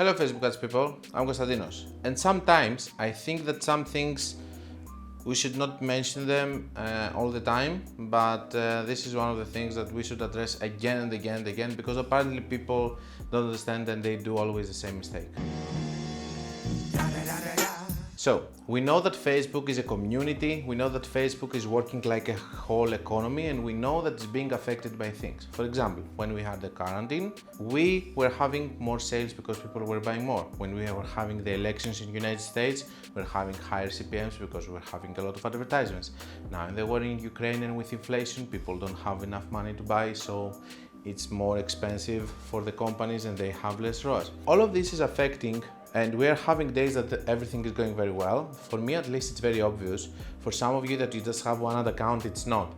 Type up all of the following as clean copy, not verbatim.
Hello Facebook ads people, I'm Konstantinos. And sometimes I think that some things we should not mention them all the time, but this is one of the things that we should address again and again and again, because apparently people don't understand and they do always the same mistake. So, we know that Facebook is a community, we know that Facebook is working like a whole economy, and we know that it's being affected by things. For example, when we had the quarantine, we were having more sales because people were buying more. When we were having the elections in the United States, we're having higher CPMs because we're having a lot of advertisements. Now in the war in Ukraine and with inflation, people don't have enough money to buy, so it's more expensive for the companies and they have less ROAS. All of this is affecting, and we are having days that everything is going very well. For me at least it's very obvious. For some of you that you just have one ad account, it's not.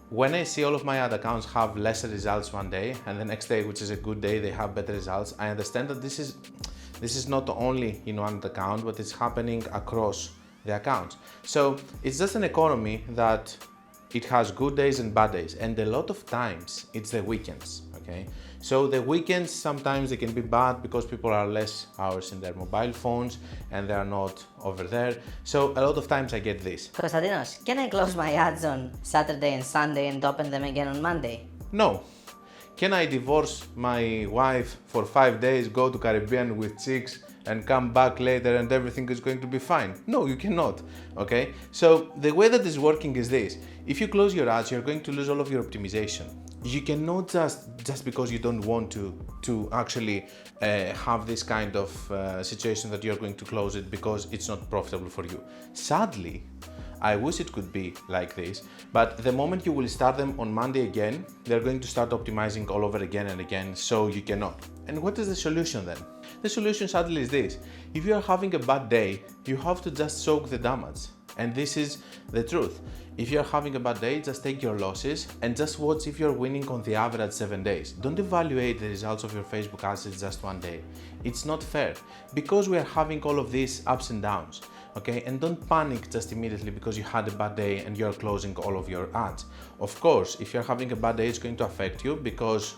When I see all of my ad accounts have lesser results one day and the next day, which is a good day, they have better results, I understand that this is not only in one account, but it's happening across the accounts. So it's just an economy that it has good days and bad days, and a lot of times it's the weekends, okay? So the weekends, sometimes they can be bad because people are less hours in their mobile phones and they are not over there. So a lot of times I get this. Konstantinos, can I close my ads on Saturday and Sunday and open them again on Monday? No. Can I divorce my wife for 5 days, go to Caribbean with chicks and come back later and everything is going to be fine? No, you cannot, okay? So the way that is working is this. If you close your ads, you're going to lose all of your optimization. You cannot just because you don't want to actually have this kind of situation that you're going to close it because it's not profitable for you. Sadly, I wish it could be like this, but the moment you will start them on Monday again, they're going to start optimizing all over again and again, so you cannot. And what is the solution then? The solution sadly is this. If you are having a bad day, you have to just soak the damage. And this is the truth. If you're having a bad day, just take your losses and just watch if you're winning on the average 7 days. Don't evaluate the results of your Facebook ads in just one day. It's not fair because we are having all of these ups and downs. Okay, and don't panic just immediately because you had a bad day and you're closing all of your ads. Of course, if you're having a bad day, it's going to affect you because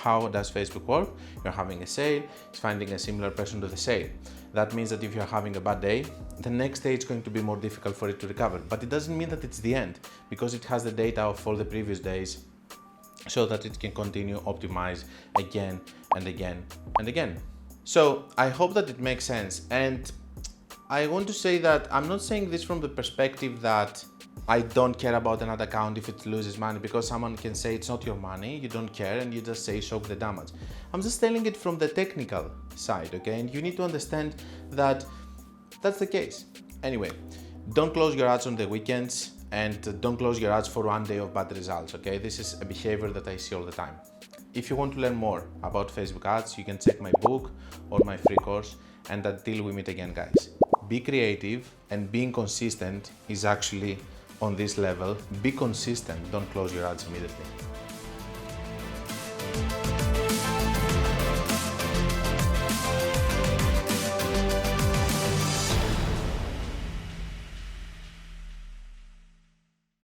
how does Facebook work? You're having a sale, it's finding a similar person to the sale. That means that if you're having a bad day, the next day it's going to be more difficult for it to recover. But it doesn't mean that it's the end because it has the data of all the previous days so that it can continue optimize again and again and again. So I hope that it makes sense. And I want to say that I'm not saying this from the perspective that I don't care about another account if it loses money, because someone can say it's not your money, you don't care, and you just say soak the damage. I'm just telling it from the technical side, okay? And you need to understand that that's the case. Anyway, don't close your ads on the weekends and don't close your ads for one day of bad results, okay? This is a behavior that I see all the time. If you want to learn more about Facebook ads, you can check my book or my free course. And until we meet again, guys, be creative, and being consistent is actually on this level. Be consistent, don't close your ads immediately.